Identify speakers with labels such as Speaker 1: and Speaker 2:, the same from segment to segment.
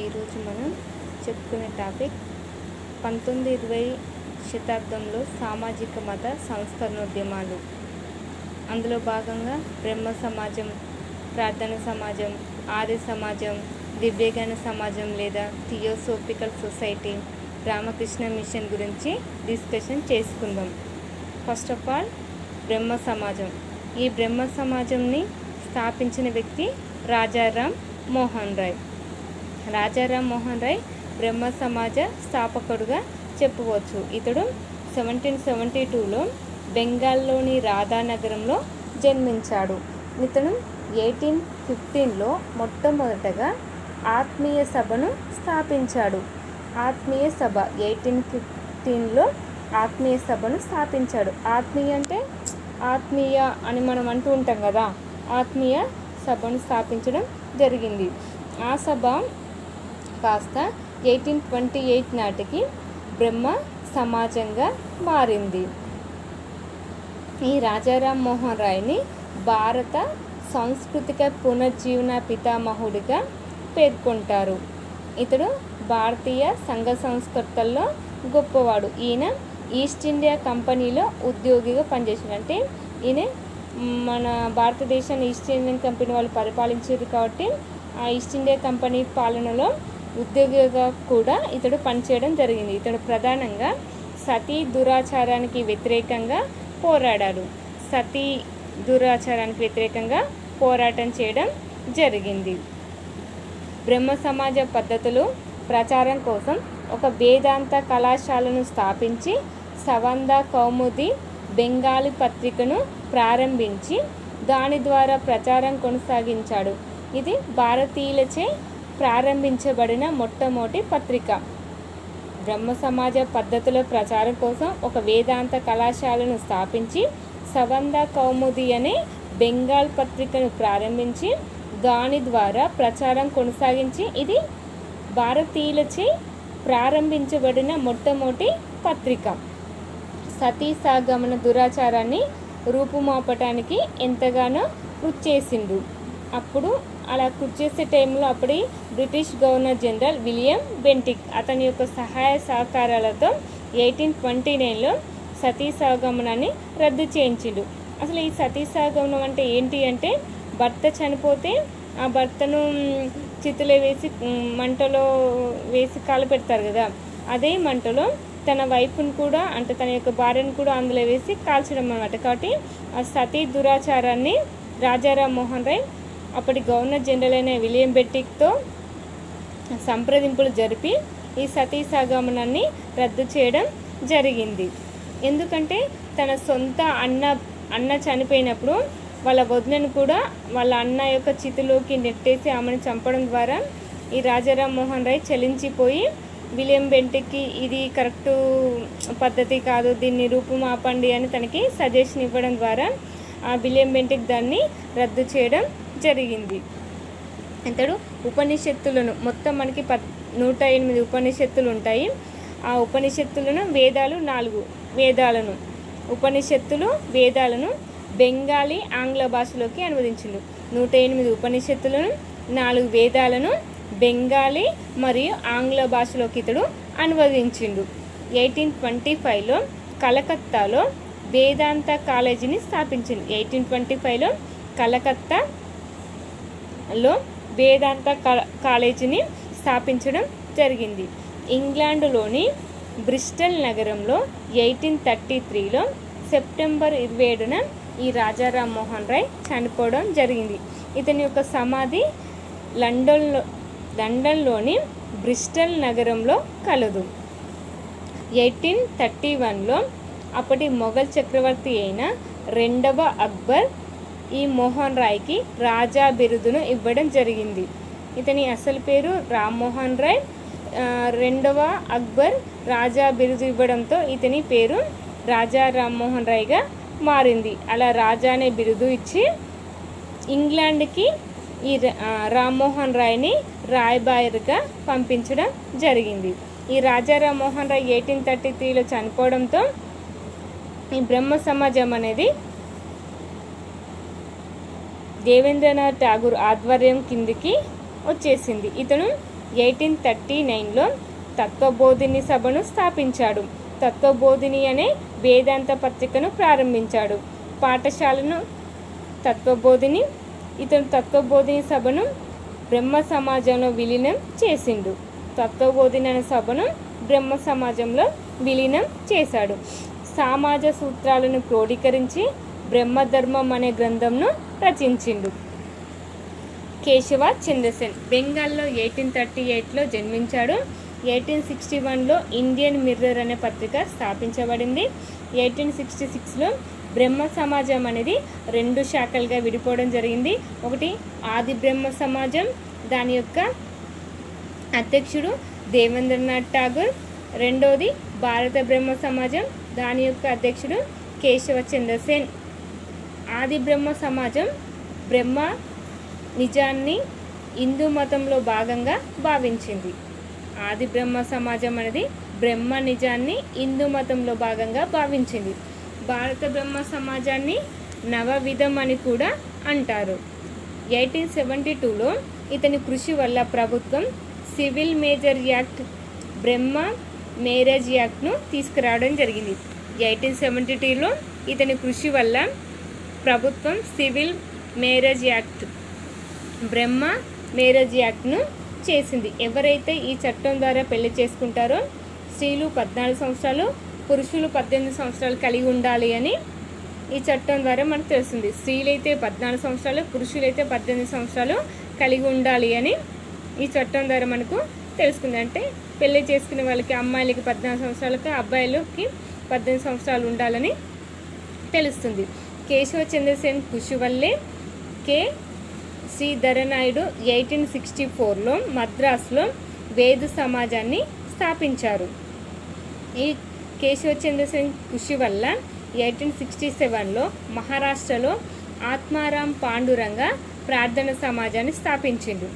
Speaker 1: ఈరోజు మనం చెప్పుకునే టాపిక్ 19-20 శతాబ్దంలో సామాజిక మత సంస్కరణోద్యమాలు. అందులో భాగంగా బ్రహ్మ సమాజం, ప్రార్థన సమాజం, ఆర్య సమాజం, దివ్యజ్ఞాన సమాజం లేదా థియోసోఫికల్ సొసైటీ, రామకృష్ణ మిషన్ గురించి డిస్కషన్ చేసుకుందాం. ఫస్ట్ ఆఫ్ ఆల్ బ్రహ్మ సమాజం. ఈ బ్రహ్మ సమాజంని స్థాపించిన వ్యక్తి రాజారాం మోహన్ రాయ్. రాజారాం మోహన్ రాయ్ బ్రహ్మ సమాజ స్థాపకుడుగా చెప్పవచ్చు. ఇతడు 1772లో బెంగాల్లోని రాధానగరంలో జన్మించాడు. ఇతను 1815లో మొట్టమొదటగా ఆత్మీయ సభను స్థాపించాడు. ఆత్మీయ సభ 1815లో ఆత్మీయ సభను స్థాపించాడు. ఆత్మీయ అంటే ఆత్మీయ అని మనం అంటూ ఉంటాం కదా, ఆత్మీయ సభను స్థాపించడం జరిగింది. ఆ సభ కాస్త 1828 నాటికి బ్రహ్మ సమాజంగా మారింది. ఈ రాజారాం మోహన్ రాయ్ని భారత సాంస్కృతిక పునర్జీవన పితామహుడిగా పేర్కొంటారు. ఇతడు భారతీయ సంఘ సంస్కర్తల్లో గొప్పవాడు. ఈయన ఈస్ట్ ఇండియా కంపెనీలో ఉద్యోగిగా పనిచేసాడు. అంటే ఈయన మన భారతదేశాన్ని ఈస్ట్ ఇండియన్ కంపెనీ వాళ్ళు పరిపాలించారు కాబట్టి ఆ ఈస్ట్ ఇండియా కంపెనీ పాలనలో ఉద్యోగిగా కూడా ఇతడు పనిచేయడం జరిగింది. ఇతడు ప్రధానంగా సతీ దురాచారానికి వ్యతిరేకంగా పోరాడాడు. సతీ దురాచారానికి వ్యతిరేకంగా పోరాటం చేయడం జరిగింది. బ్రహ్మ సమాజ పద్ధతులు ప్రచారం కోసం ఒక వేదాంత కళాశాలను స్థాపించి సవంద కౌముది బెంగాలీ పత్రికను ప్రారంభించి దాని ద్వారా ప్రచారం కొనసాగించాడు. ఇది భారతీయులచే ప్రారంభించబడిన మొట్టమొదటి పత్రిక. బ్రహ్మ సమాజ పద్ధతుల ప్రచారం కోసం ఒక వేదాంత కళాశాలను స్థాపించి సవంద కౌముది అనే బెంగాల్ పత్రికను ప్రారంభించి దాని ద్వారా ప్రచారం కొనసాగించి ఇది భారతీయులచే ప్రారంభించబడిన మొట్టమొదటి పత్రిక. సతీ సహగమన దురాచారాన్ని రూపుమాపటానికి ఎంతగానో కృషి చేసిండు. అప్పుడు అలా కృషి చేసే టైంలో అప్పటి British governor general William Bentinck అతని యొక్క సహాయ సహకారాలతో 1829లో సతీ సహగమనాన్ని రద్దు చేయించిండు. అసలు ఈ సతీ సహగమనం అంటే ఏంటి అంటే, భర్త చనిపోతే ఆ భర్తను చితులో వేసి మంటలో వేసి కాలు పెడతారు కదా, అదే మంటలో తన వైఫ్ను కూడా అంటే తన యొక్క భార్యను కూడా అందులో వేసి కాల్చడం అన్నమాట. కాబట్టి ఆ సతీ దురాచారాన్ని రాజారాం మోహన్ రాయ్ అప్పటి గవర్నర్ జనరల్ అయిన విలియం బెంటిక్తో సంప్రదింపులు జరిపి ఈ సతీ సహగమనాన్ని రద్దు చేయడం జరిగింది. ఎందుకంటే తన సొంత అన్న చనిపోయినప్పుడు వాళ్ళ వదినను కూడా వాళ్ళ అన్న యొక్క చితిలోకి నెట్టేసి ఆమెను చంపడం ద్వారా ఈ రాజారాం మోహన్ రాయ్ చలించిపోయి విలియం బెంటిక్కి ఇది కరెక్టు పద్ధతి కాదు, దీన్ని రూపుమాపండి అని తనకి సజెషన్ ఇవ్వడం ద్వారా ఆ విలియం బెంటిక్ దాన్ని రద్దు చేయడం జరిగింది. ఇతడు ఉపనిషత్తులను మొత్తం మనకి 108 ఉపనిషత్తులు ఉంటాయి. ఆ ఉపనిషత్తులను వేదాలు 4 వేదాలను ఉపనిషత్తులు వేదాలను బెంగాలీ ఆంగ్ల భాషలోకి అనువదించిండు. 108 ఉపనిషత్తులను 4 వేదాలను బెంగాలీ మరియు ఆంగ్ల భాషలోకి ఇతడు అనువదించిండు. 1825లో కలకత్తాలో వేదాంత కాలేజీని స్థాపించింది. 1825లో కలకత్తాలో వేదాంత కాలేజీని స్థాపించడం జరిగింది. ఇంగ్లాండ్లోని బ్రిస్టల్ నగరంలో 1833లో సెప్టెంబర్ 27న ఈ రాజారాం మోహన్ రాయ్ చనిపోవడం జరిగింది. ఇతని యొక్క సమాధి లండన్లోని బ్రిస్టల్ నగరంలో కలదు. 1831లో అప్పటి మొఘల్ చక్రవర్తి అయిన 2వ అక్బర్ ఈ మోహన్ రాయ్కి రాజా బిరుదును ఇవ్వడం జరిగింది. ఇతని అసలు పేరు రామ్మోహన్ రాయ్. 2వ అక్బర్ రాజా బిరుదు ఇవ్వడంతో ఇతని పేరు రాజా రామ్మోహన్ రాయ్గా మారింది. అలా రాజా అనే బిరుదు ఇచ్చి ఇంగ్లాండ్కి ఈ రామ్మోహన్ రాయ్ని రాయబారిగా పంపించడం జరిగింది. ఈ రాజా రామ్మోహన్ రాయ్ 1833లో చనిపోవడంతో ఈ బ్రహ్మ సమాజం అనేది దేవేంద్రనాథ్ ఠాగూర్ ఆధ్వర్యం కిందికి వచ్చేసింది. ఇతను 1839లో తత్వబోధిని సభను స్థాపించాడు. తత్వబోధిని అనే వేదాంత పత్రికను ప్రారంభించాడు. పాఠశాలను తత్వబోధిని ఇతను తత్వబోధిని సభను బ్రహ్మ సమాజంలో విలీనం చేసిండు. తత్వబోధిని అనే సభను బ్రహ్మ సమాజంలో విలీనం చేశాడు. సమాజ సూత్రాలను క్రోడీకరించి బ్రహ్మధర్మం అనే గ్రంథంను రచించిండు. కేశవ చంద్రసేన్ బెంగాల్లో 1838లో జన్మించాడు. 1861లో ఇండియన్ మిర్రర్ అనే పత్రిక స్థాపించబడింది. 1866లో బ్రహ్మ సమాజం అనేది 2 శాఖలుగా విడిపోవడం జరిగింది. ఒకటి ఆది బ్రహ్మ సమాజం, దాని యొక్క అధ్యక్షుడు దేవేంద్రనాథ్ ఠాగూర్. రెండోది భారత బ్రహ్మ సమాజం, దాని యొక్క అధ్యక్షుడు కేశవ చంద్రసేన్. ఆది బ్రహ్మ సమాజం బ్రహ్మ నిజాన్ని హిందూ మతంలో భాగంగా భావించింది. ఆది బ్రహ్మ సమాజం అనేది బ్రహ్మ నిజాన్ని హిందూ మతంలో భాగంగా భావించింది. భారత బ్రహ్మ సమాజాన్ని నవవిధం అని కూడా అంటారు. 1872లో ఇతని కృషి వల్ల ప్రభుత్వం సివిల్ మేజర్ యాక్ట్, బ్రహ్మ మ్యారేజ్ యాక్ట్ను తీసుకురావడం జరిగింది. 1872లో ఇతని కృషి వల్ల ప్రభుత్వం సివిల్ మ్యారేజ్ యాక్ట్, బ్రహ్మ మ్యారేజ్ యాక్ట్ను చేసింది. ఎవరైతే ఈ చట్టం ద్వారా పెళ్లి చేసుకుంటారో స్త్రీలు 14 సంవత్సరాలు, పురుషులు 18 సంవత్సరాలు కలిగి ఉండాలి అని ఈ చట్టం ద్వారా మనకు తెలుస్తుంది. స్త్రీలైతే 14 సంవత్సరాలు, పురుషులైతే 18 సంవత్సరాలు కలిగి ఉండాలి అని ఈ చట్టం ద్వారా మనకు తెలుసుకుంది. అంటే పెళ్లి చేసుకునే వాళ్ళకి అమ్మాయిలకి 14 సంవత్సరాలకి, అబ్బాయిలకి 18 సంవత్సరాలు ఉండాలని తెలుస్తుంది. కేశవ చంద్రసేన్ కృషి వల్లే కె శ్రీధరనాయుడు 1864లో మద్రాసులో వేద సమాజాన్ని స్థాపించారు. ఈ కేశవ చంద్రసేన్ కృషి వల్ల 1867లో మహారాష్ట్రలో ఆత్మారాం పాండురంగ ప్రార్థన సమాజాన్ని స్థాపించిండు.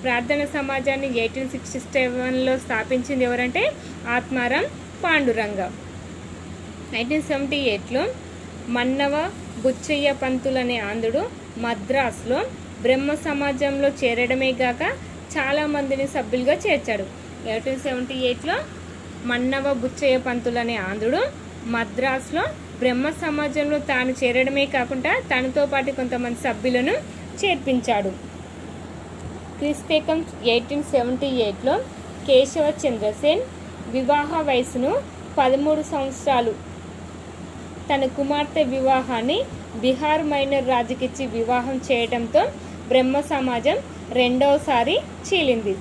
Speaker 1: ప్రార్థన సమాజాన్ని 1867లో స్థాపించింది ఎవరంటే ఆత్మారాం పాండురంగ. 1878లో మన్నవ బుచ్చయ్య పంతులు అనే ఆంధ్రుడు మద్రాసులో బ్రహ్మ సమాజంలో చేరడమే గాక చాలామందిని సభ్యులుగా చేర్చాడు. 1878లో మన్నవ బుచ్చయ్య పంతులు అనే ఆంధ్రుడు మద్రాసులో బ్రహ్మ సమాజంలో తాను చేరడమే కాకుండా తనతో పాటు కొంతమంది సభ్యులను చేర్పించాడు. క్రీస్తకం 1878లో కేశవ చంద్రసేన్ వివాహ వయసును 13 సంవత్సరాలు తన కుమార్తె వివాహాన్ని బీహార్ మైనర్ రాజుకిచ్చి వివాహం చేయడంతో బ్రహ్మ సమాజం రెండవసారి చీలింది.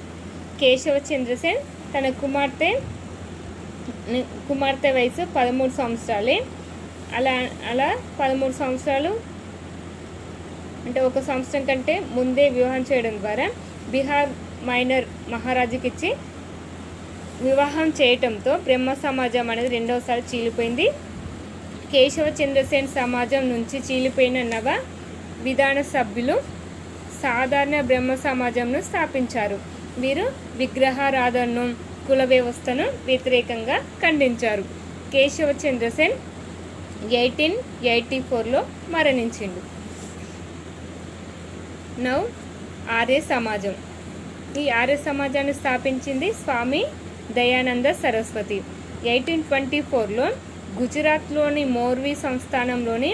Speaker 1: కేశవ చంద్రసేన్ తన కుమార్తె వయసు 13 సంవత్సరాలే. అలా 13 సంవత్సరాలు అంటే 1 సంవత్సరం కంటే ముందే వివాహం చేయడం ద్వారా బీహార్ మైనర్ మహారాజుకిచ్చి వివాహం చేయటంతో బ్రహ్మ సమాజం అనేది రెండవసారి చీలిపోయింది. కేశవ చంద్రసేన్ సమాజం నుంచి చీలిపోయిన నవ విధాన సభ్యులు సాధారణ బ్రహ్మ సమాజంను స్థాపించారు. వీరు విగ్రహారాధనను, కుల వ్యవస్థను వ్యతిరేకంగా ఖండించారు. కేశవ చంద్రసేన్ 1884లో మరణించిండు. నౌ ఆర్య సమాజం. ఈ ఆర్య సమాజాన్ని స్థాపించింది స్వామి దయానంద సరస్వతి. 1824లో గుజరాత్లోని మోర్వీ సంస్థానంలోని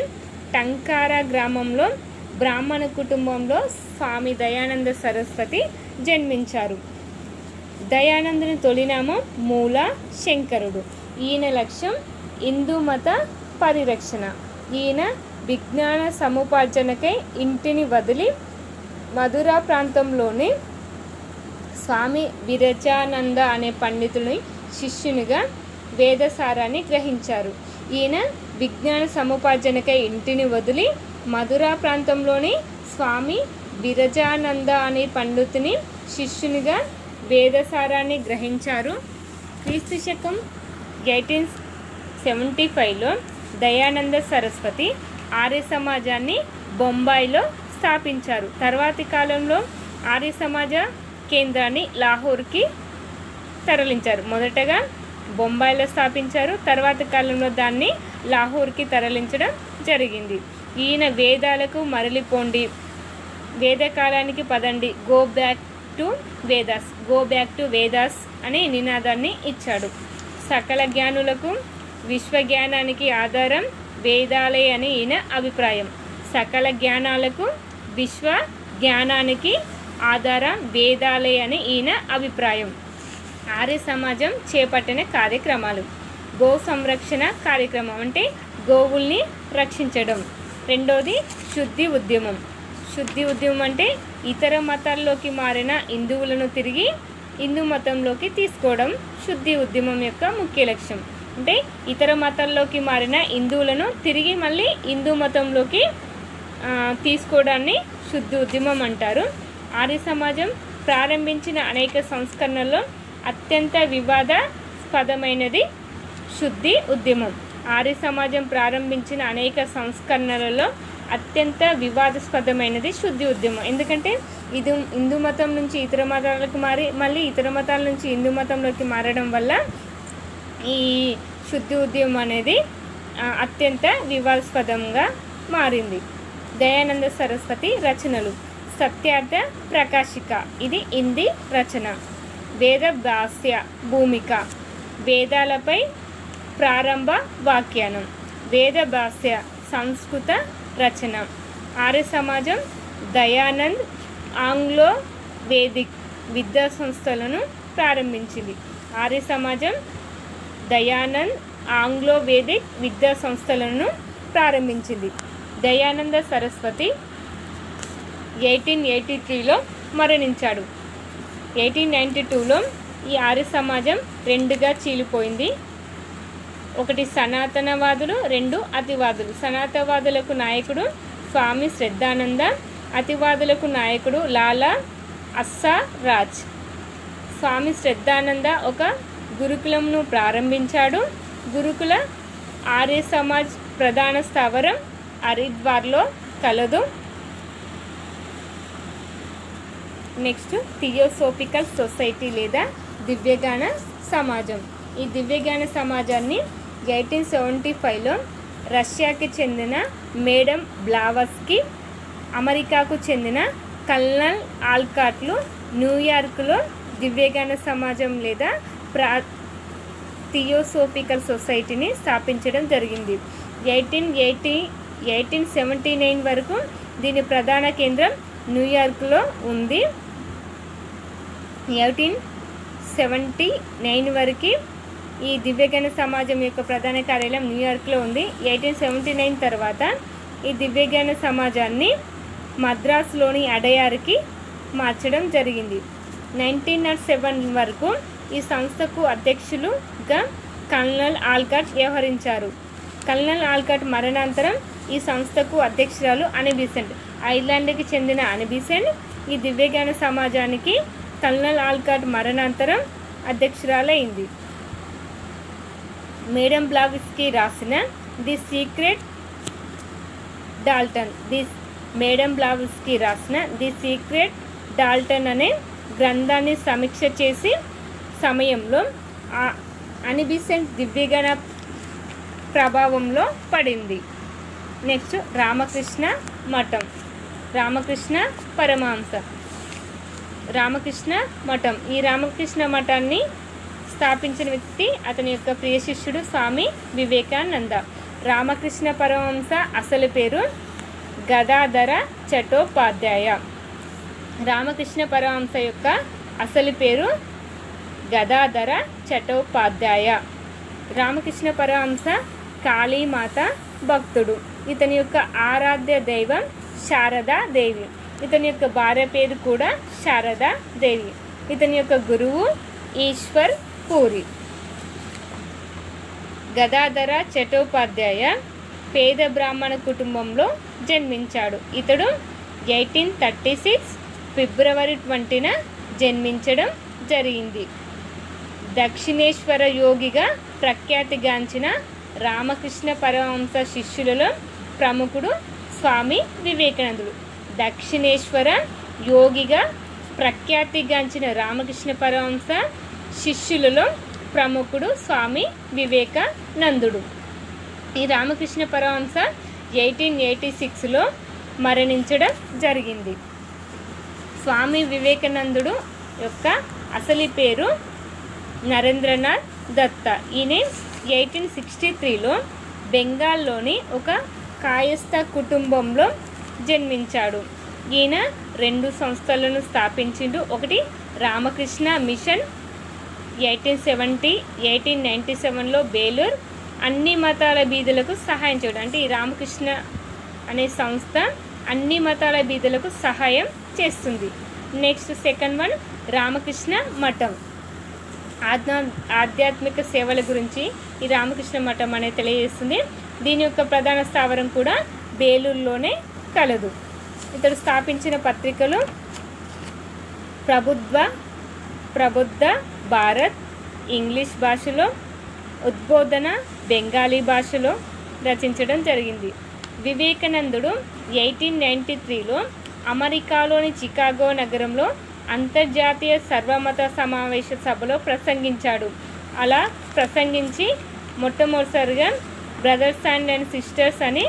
Speaker 1: టంకారా గ్రామంలో బ్రాహ్మణ కుటుంబంలో స్వామి దయానంద సరస్వతి జన్మించారు. దయానందుని తొలినామం మూల శంకరుడు. ఈయన లక్ష్యం హిందూ మత పరిరక్షణ. ఈయన విజ్ఞాన సముపార్జనకై ఇంటిని వదిలి మధురా ప్రాంతంలోని స్వామి విరజానంద అనే పండితుని శిష్యునిగా వేదసారాన్ని గ్రహించారు. ఈయన విజ్ఞాన సముపార్జనకై ఇంటిని వదిలి మధురా ప్రాంతంలోని స్వామి విరజానంద అనే పండితుని శిష్యునిగా వేదసారాన్ని గ్రహించారు. క్రీస్తు శకం 1875లో దయానంద సరస్వతి ఆర్య సమాజాన్ని బొంబాయిలో స్థాపించారు. తర్వాతి కాలంలో ఆర్య సమాజ కేంద్రాన్ని లాహోర్కి తరలించారు. మొదటగా బొంబాయిలో స్థాపించారు, తర్వాతి కాలంలో దాన్ని లాహోర్కి తరలించడం జరిగింది. ఈయన వేదాలకు మరలిపోండి, వేదకాలానికి పదండి, go back to Vedas, go back to Vedas అనే నినాదాన్ని ఇచ్చాడు. సకల జ్ఞానులకు విశ్వజ్ఞానానికి ఆధారం వేదాలే అని ఈయన అభిప్రాయం. సకల జ్ఞానాలకు విశ్వ జ్ఞానానికి ఆధారం వేదాలే అని ఈయన అభిప్రాయం. ఆర్య సమాజం చేపట్టిన కార్యక్రమాలు: గో సంరక్షణ కార్యక్రమం అంటే గోవుల్ని రక్షించడం. రెండోది శుద్ధి ఉద్యమం. శుద్ధి ఉద్యమం అంటే ఇతర మతాల్లోకి మారిన హిందువులను తిరిగి హిందూ మతంలోకి తీసుకోవడం శుద్ధి ఉద్యమం యొక్క ముఖ్య లక్ష్యం. అంటే ఇతర మతాల్లోకి మారిన హిందువులను తిరిగి మళ్ళీ హిందూ మతంలోకి తీసుకోవడాన్ని శుద్ధి ఉద్యమం అంటారు. ఆర్య సమాజం ప్రారంభించిన అనేక సంస్కరణల్లో అత్యంత వివాదాస్పదమైనది శుద్ధి ఉద్యమం. ఆర్య సమాజం ప్రారంభించిన అనేక సంస్కరణలలో అత్యంత వివాదాస్పదమైనది శుద్ధి ఉద్యమం. ఎందుకంటే ఇది హిందూ మతం నుంచి ఇతర మతాలకు మారి మళ్ళీ ఇతర మతాల నుంచి హిందూ మతంలోకి మారడం వల్ల ఈ శుద్ధి ఉద్యమం అనేది అత్యంత వివాదాస్పదంగా మారింది. దయానంద సరస్వతి రచనలు: సత్యార్థ ప్రకాశిక, ఇది హిందీ రచన. వేద భాష్య భూమిక, వేదాలపై ప్రారంభ వ్యాఖ్యానం. వేద భాష్య సంస్కృత రచన. ఆర్య సమాజం దయానంద్ ఆంగ్లో వేదిక్ విద్యా సంస్థలను ప్రారంభించింది. ఆర్య సమాజం దయానంద్ ఆంగ్లో వేదిక్ విద్యా సంస్థలను ప్రారంభించింది. దయానంద సరస్వతి 1883లో మరణించాడు. 1892లో ఈ ఆర్య సమాజం రెండుగా చీలిపోయింది. ఒకటి సనాతనవాదులు, రెండు అతివాదులు. సనాతనవాదులకు నాయకుడు స్వామి శ్రద్ధానంద, అతివాదులకు నాయకుడు లాలా అస్సారాజ్. స్వామి శ్రద్ధానంద ఒక గురుకులంను ప్రారంభించాడు. గురుకుల ఆర్య సమాజ్ ప్రధాన స్థావరం హరిద్వార్లో కలదు. నెక్స్ట్ థియోసోఫికల్ సొసైటీ లేదా దివ్యగాన సమాజం. ఈ దివ్యగాన సమాజాన్ని 1875లో రష్యాకి చెందిన మేడం బ్లావస్కీ, అమెరికాకు చెందిన కల్నల్ ఆల్కాట్లు న్యూయార్క్లో దివ్యగాన సమాజం లేదా థియోసోఫికల్ సొసైటీని స్థాపించడం జరిగింది. 1879 వరకు దీని ప్రధాన కేంద్రం న్యూయార్క్లో ఉంది. 1879 వరకు ఈ దివ్యజ్ఞాన సమాజం యొక్క ప్రధాన కార్యాలయం న్యూయార్క్లో ఉంది. 1879 తర్వాత ఈ దివ్యజ్ఞాన సమాజాన్ని మద్రాసులోని అడయార్కి మార్చడం జరిగింది. 1907 వరకు ఈ సంస్థకు అధ్యక్షులుగా కల్నల్ ఆల్కాట్ వ్యవహరించారు. కల్నల్ ఆల్కాట్ మరణానంతరం ఈ సంస్థకు అధ్యక్షురాలు అని బీసెంట్, ఐర్లాండ్కి చెందిన అని బీసెంట్ ఈ దివ్యజ్ఞాన సమాజానికి కల్నల్ ఆల్కాట్ మరణానంతరం అధ్యక్షురాలైంది. మేడం బ్లావస్కీ రాసిన ది సీక్రెట్ డాల్టన్ మేడం బ్లావస్కీ రాసిన ది సీక్రెట్ డాల్టన్ అనే గ్రంథాన్ని సమీక్ష చేసి సమయంలో అని బీసెంట్ దివ్యజ్ఞాన ప్రభావంలో పడింది. నెక్స్ట్ రామకృష్ణ మఠం. రామకృష్ణ పరమహంస. రామకృష్ణ మఠం. ఈ రామకృష్ణ మఠాన్ని స్థాపించిన వ్యక్తి అతని యొక్క ప్రియ శిష్యుడు స్వామి వివేకానంద. రామకృష్ణ పరమహంస అసలు పేరు గదాధర చటోపాధ్యాయ. రామకృష్ణ పరమహంస యొక్క అసలు పేరు గదాధర చటోపాధ్యాయ. రామకృష్ణ పరమహంస కాళీమాత భక్తుడు. ఇతని యొక్క ఆరాధ్య దైవం శారదాదేవి. ఇతని యొక్క భార్య పేరు కూడా శారదాదేవి. ఇతని యొక్క గురువు ఈశ్వర్ పూరి. గదాధర చటోపాధ్యాయ పేద బ్రాహ్మణ కుటుంబంలో జన్మించాడు. ఇతడు 1836 ఫిబ్రవరి 20న జన్మించడం జరిగింది. దక్షిణేశ్వర యోగిగా ప్రఖ్యాతిగాంచిన రామకృష్ణ పరమహంస శిష్యులలో ప్రముఖుడు స్వామి వివేకానందుడు. దక్షిణేశ్వర యోగిగా ప్రఖ్యాతిగాంచిన రామకృష్ణ పరమహంస శిష్యులలో ప్రముఖుడు స్వామి వివేకానందుడు. ఈ రామకృష్ణ పరమహంస 1886లో మరణించడం జరిగింది. స్వామి వివేకానందుడు యొక్క అసలు పేరు నరేంద్రనాథ్ దత్త. ఈయన 1863లో బెంగాల్లోని ఒక కాయస్థ కుటుంబంలో జన్మించాడు. ఈయన 2 సంస్థలను స్థాపించిండు. ఒకటి రామకృష్ణ మిషన్ 1870, 1897లో బేలూర్ అన్ని మతాల బీదలకు సహాయం చేయడం. అంటే ఈ రామకృష్ణ అనే సంస్థ అన్ని మతాల బీదలకు సహాయం చేస్తుంది. నెక్స్ట్ సెకండ్ వన్ రామకృష్ణ మఠం. ఆధ్యాత్మిక సేవల గురించి ఈ రామకృష్ణ మఠం అనేది తెలియజేస్తుంది. దీని యొక్క ప్రధాన స్థావరం కూడా బేలూరులోనే కలదు. ఇతడు స్థాపించిన పత్రికలు ప్రబుద్ధ భారత్ ఇంగ్లీష్ భాషలో, ఉద్బోధన బెంగాలీ భాషలో రచించడం జరిగింది. వివేకానందుడు 1893లో అమెరికాలోని చికాగో నగరంలో అంతర్జాతీయ సర్వమత సమావేశ సభలో ప్రసంగించాడు. అలా ప్రసంగించి మొట్టమొదటిసారిగా బ్రదర్స్ అండ్ సిస్టర్స్ అని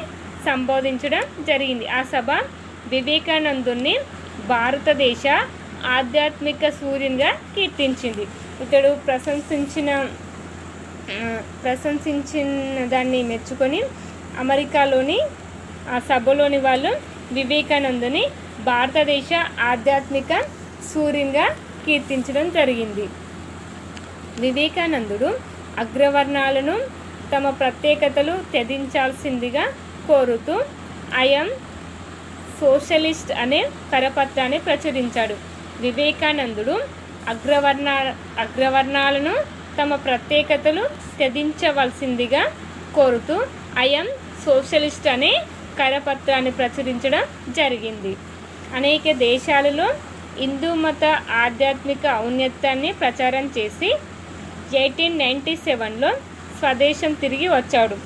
Speaker 1: సంబోధించడం జరిగింది. ఆ సభ వివేకానందుని భారతదేశ ఆధ్యాత్మిక సూర్యునిగా కీర్తించింది. ఇతడు ప్రశంసించిన దాన్ని మెచ్చుకొని అమెరికాలోని ఆ సభలోని వాళ్ళు వివేకానందుని భారతదేశ ఆధ్యాత్మిక సూర్యునిగా కీర్తించడం జరిగింది. వివేకానందుడు అగ్రవర్ణాలను తమ ప్రత్యేకతలు త్యజించాల్సిందిగా కోరుతూ ఐఎమ్ సోషలిస్ట్ అనే కరపత్రాన్ని ప్రచురించాడు. వివేకానందుడు అగ్రవర్ణాలను తమ ప్రత్యేకతలు త్యజించవలసిందిగా కోరుతూ ఐఎమ్ సోషలిస్ట్ అనే కరపత్రాన్ని ప్రచురించడం జరిగింది. అనేక దేశాలలో హిందూ మత ఆధ్యాత్మిక ఔన్నత్యాన్ని ప్రచారం చేసి 1897లో స్వదేశం తిరిగి వచ్చాడు.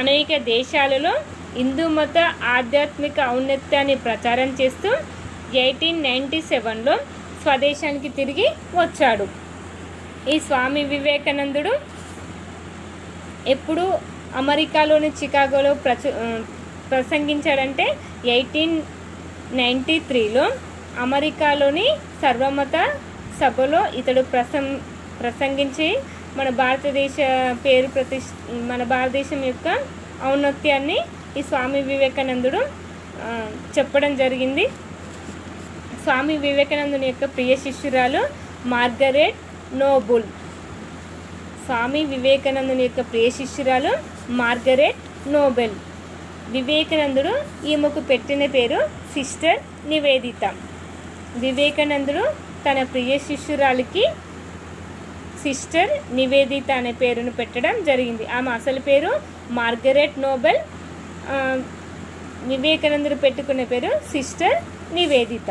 Speaker 1: అనేక దేశాలలో హిందూ మత ఆధ్యాత్మిక ఔన్నత్యాన్ని ప్రచారం చేస్తూ 1897లో స్వదేశానికి తిరిగి వచ్చాడు. ఈ స్వామి వివేకానందుడు ఎప్పుడు అమెరికాలోని చికాగోలో ప్రసంగించాడంటే 1893లో అమెరికాలోని సర్వమత సభలో ఇతడు ప్రసంగించి మన భారతదేశం యొక్క ఔన్నత్యాన్ని ఈ స్వామి వివేకానందుడు చెప్పడం జరిగింది. స్వామి వివేకానందుని యొక్క ప్రియ శిష్యురాలు మార్గరెట్ నోబుల్. స్వామి వివేకానందుని యొక్క ప్రియ శిష్యురాలు మార్గరెట్ నోబెల్. వివేకానందుడు ఈమెకు పెట్టిన పేరు సిస్టర్ నివేదిత. వివేకానందుడు తన ప్రియ శిష్యురాలికి సిస్టర్ నివేదిత అనే పేరును పెట్టడం జరిగింది. ఆమె అసలు పేరు మార్గరెట్ నోబెల్. వివేకానందుడు పెట్టుకున్న పేరు సిస్టర్ నివేదిత.